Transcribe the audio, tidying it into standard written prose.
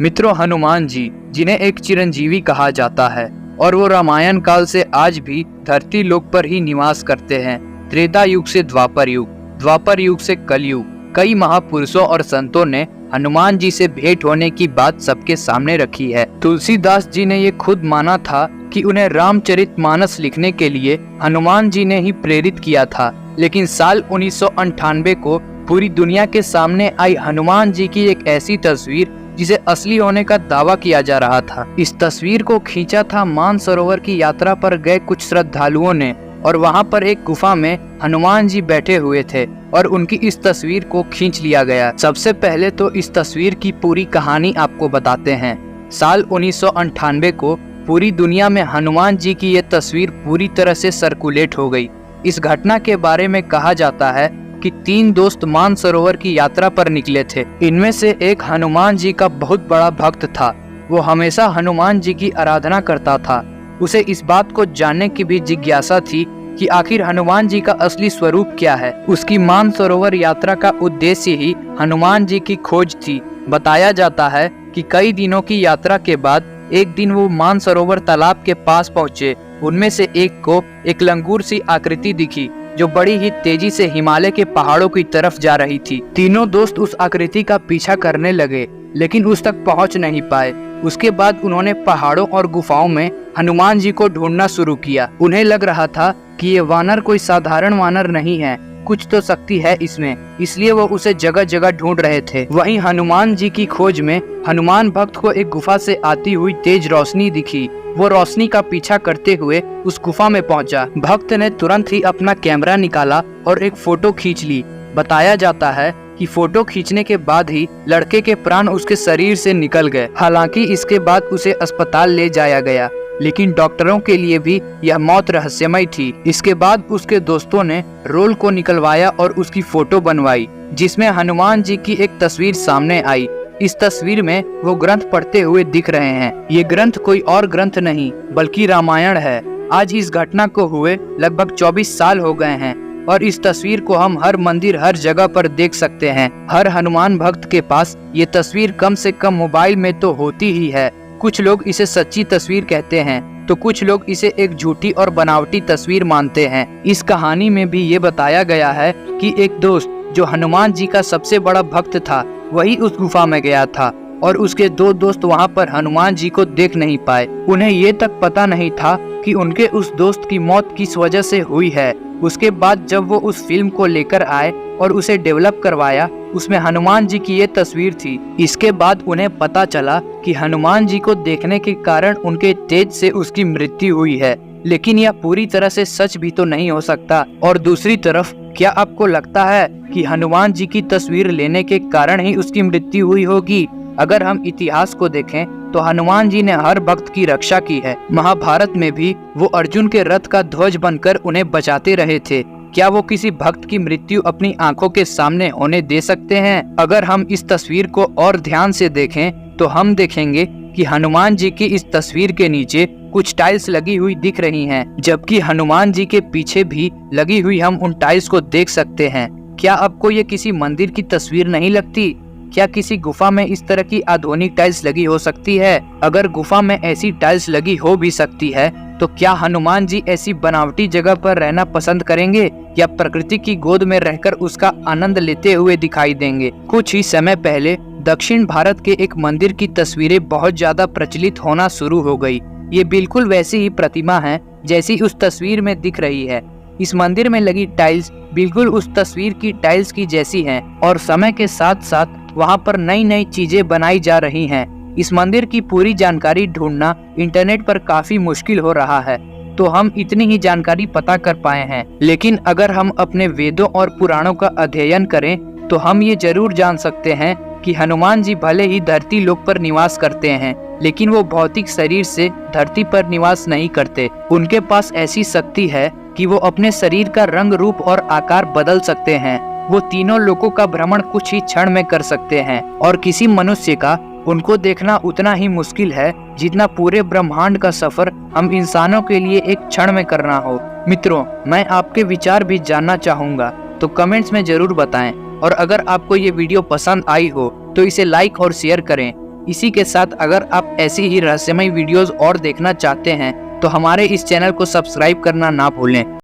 मित्रों, हनुमान जी जिन्हें एक चिरंजीवी कहा जाता है और वो रामायण काल से आज भी धरती लोक पर ही निवास करते हैं। त्रेता युग से द्वापर युग, द्वापर युग से कलयुग, कई महापुरुषों और संतों ने हनुमान जी से भेंट होने की बात सबके सामने रखी है। तुलसीदास जी ने ये खुद माना था कि उन्हें रामचरितमानस लिखने के लिए हनुमान जी ने ही प्रेरित किया था। लेकिन साल 1998 को पूरी दुनिया के सामने आई हनुमान जी की एक ऐसी तस्वीर जिसे असली होने का दावा किया जा रहा था। इस तस्वीर को खींचा था मानसरोवर की यात्रा पर गए कुछ श्रद्धालुओं ने और वहां पर एक गुफा में हनुमान जी बैठे हुए थे और उनकी इस तस्वीर को खींच लिया गया। सबसे पहले तो इस तस्वीर की पूरी कहानी आपको बताते हैं। साल 1998 को पूरी दुनिया में हनुमान जी की ये तस्वीर पूरी तरह से सर्कुलेट हो गई। इस घटना के बारे में कहा जाता है कि 3 दोस्त मानसरोवर की यात्रा पर निकले थे। इनमें से एक हनुमान जी का बहुत बड़ा भक्त था। वो हमेशा हनुमान जी की आराधना करता था। उसे इस बात को जानने की भी जिज्ञासा थी कि आखिर हनुमान जी का असली स्वरूप क्या है। उसकी मानसरोवर यात्रा का उद्देश्य ही हनुमान जी की खोज थी। बताया जाता है कि कई दिनों की यात्रा के बाद एक दिन वो मानसरोवर तालाब के पास पहुँचे। उनमें से एक को एक लंगूर सी आकृति दिखी जो बड़ी ही तेजी से हिमालय के पहाड़ों की तरफ जा रही थी। तीनों दोस्त उस आकृति का पीछा करने लगे लेकिन उस तक पहुंच नहीं पाए। उसके बाद उन्होंने पहाड़ों और गुफाओं में हनुमान जी को ढूंढना शुरू किया। उन्हें लग रहा था कि ये वानर कोई साधारण वानर नहीं है, कुछ तो शक्ति है इसमें, इसलिए वो उसे जगह जगह ढूंढ रहे थे। वहीं हनुमान जी की खोज में हनुमान भक्त को एक गुफा से आती हुई तेज रोशनी दिखी। वो रोशनी का पीछा करते हुए उस गुफा में पहुंचा। भक्त ने तुरंत ही अपना कैमरा निकाला और एक फोटो खींच ली। बताया जाता है कि फोटो खींचने के बाद ही लड़के के प्राण उसके शरीर से निकल गए। हालांकि इसके बाद उसे अस्पताल ले जाया गया, लेकिन डॉक्टरों के लिए भी यह मौत रहस्यमय थी। इसके बाद उसके दोस्तों ने रोल को निकलवाया और उसकी फोटो बनवाई, जिसमें हनुमान जी की एक तस्वीर सामने आई। इस तस्वीर में वो ग्रंथ पढ़ते हुए दिख रहे हैं। ये ग्रंथ कोई और ग्रंथ नहीं बल्कि रामायण है। आज इस घटना को हुए लगभग 24 साल हो गए हैं और इस तस्वीर को हम हर मंदिर, हर जगह पर देख सकते हैं। हर हनुमान भक्त के पास ये तस्वीर कम से कम मोबाइल में तो होती ही है। कुछ लोग इसे सच्ची तस्वीर कहते हैं तो कुछ लोग इसे एक झूठी और बनावटी तस्वीर मानते हैं। इस कहानी में भी ये बताया गया है कि एक दोस्त जो हनुमान जी का सबसे बड़ा भक्त था वही उस गुफा में गया था और उसके 2 दोस्त वहां पर हनुमान जी को देख नहीं पाए। उन्हें ये तक पता नहीं था कि उनके उस दोस्त की मौत किस वजह से हुई है। उसके बाद जब वो उस फिल्म को लेकर आए और उसे डेवलप करवाया, उसमें हनुमान जी की ये तस्वीर थी। इसके बाद उन्हें पता चला कि हनुमान जी को देखने के कारण उनके तेज से उसकी मृत्यु हुई है। लेकिन यह पूरी तरह से सच भी तो नहीं हो सकता। और दूसरी तरफ, क्या आपको लगता है कि हनुमान जी की तस्वीर लेने के कारण ही उसकी मृत्यु हुई होगी? अगर हम इतिहास को देखें तो हनुमान जी ने हर भक्त की रक्षा की है। महाभारत में भी वो अर्जुन के रथ का ध्वज बनकर उन्हें बचाते रहे थे। क्या वो किसी भक्त की मृत्यु अपनी आंखों के सामने होने दे सकते हैं? अगर हम इस तस्वीर को और ध्यान से देखें तो हम देखेंगे कि हनुमान जी की इस तस्वीर के नीचे कुछ टाइल्स लगी हुई दिख रही हैं, जबकि हनुमान जी के पीछे भी लगी हुई हम उन टाइल्स को देख सकते हैं। क्या आपको ये किसी मंदिर की तस्वीर नहीं लगती? क्या किसी गुफा में इस तरह की आधुनिक टाइल्स लगी हो सकती है? अगर गुफा में ऐसी टाइल्स लगी हो भी सकती है तो क्या हनुमान जी ऐसी बनावटी जगह पर रहना पसंद करेंगे या प्रकृति की गोद में रहकर उसका आनंद लेते हुए दिखाई देंगे? कुछ ही समय पहले दक्षिण भारत के एक मंदिर की तस्वीरें बहुत ज्यादा प्रचलित होना शुरू हो गई। ये बिल्कुल वैसी ही प्रतिमा है जैसी उस तस्वीर में दिख रही है। इस मंदिर में लगी टाइल्स बिल्कुल उस तस्वीर की टाइल्स की जैसी हैं और समय के साथ साथ वहां पर नई नई चीजें बनाई जा रही हैं। इस मंदिर की पूरी जानकारी ढूंढना इंटरनेट पर काफी मुश्किल हो रहा है, तो हम इतनी ही जानकारी पता कर पाए हैं। लेकिन अगर हम अपने वेदों और पुराणों का अध्ययन करें तो हम ये जरूर जान सकते हैं कि हनुमान जी भले ही धरती लोक पर निवास करते हैं, लेकिन वो भौतिक शरीर से धरती पर निवास नहीं करते। उनके पास ऐसी शक्ति है कि वो अपने शरीर का रंग, रूप और आकार बदल सकते हैं। वो तीनों लोकों का भ्रमण कुछ ही क्षण में कर सकते हैं और किसी मनुष्य का उनको देखना उतना ही मुश्किल है जितना पूरे ब्रह्मांड का सफर हम इंसानों के लिए एक क्षण में करना हो। मित्रों, मैं आपके विचार भी जानना चाहूँगा, तो कमेंट्स में जरूर बताएं। और अगर आपको ये वीडियो पसंद आई हो तो इसे लाइक और शेयर करें इसी के साथ अगर आप ऐसी ही रहस्यमय वीडियोस और देखना चाहते हैं तो हमारे इस चैनल को सब्सक्राइब करना ना भूलें।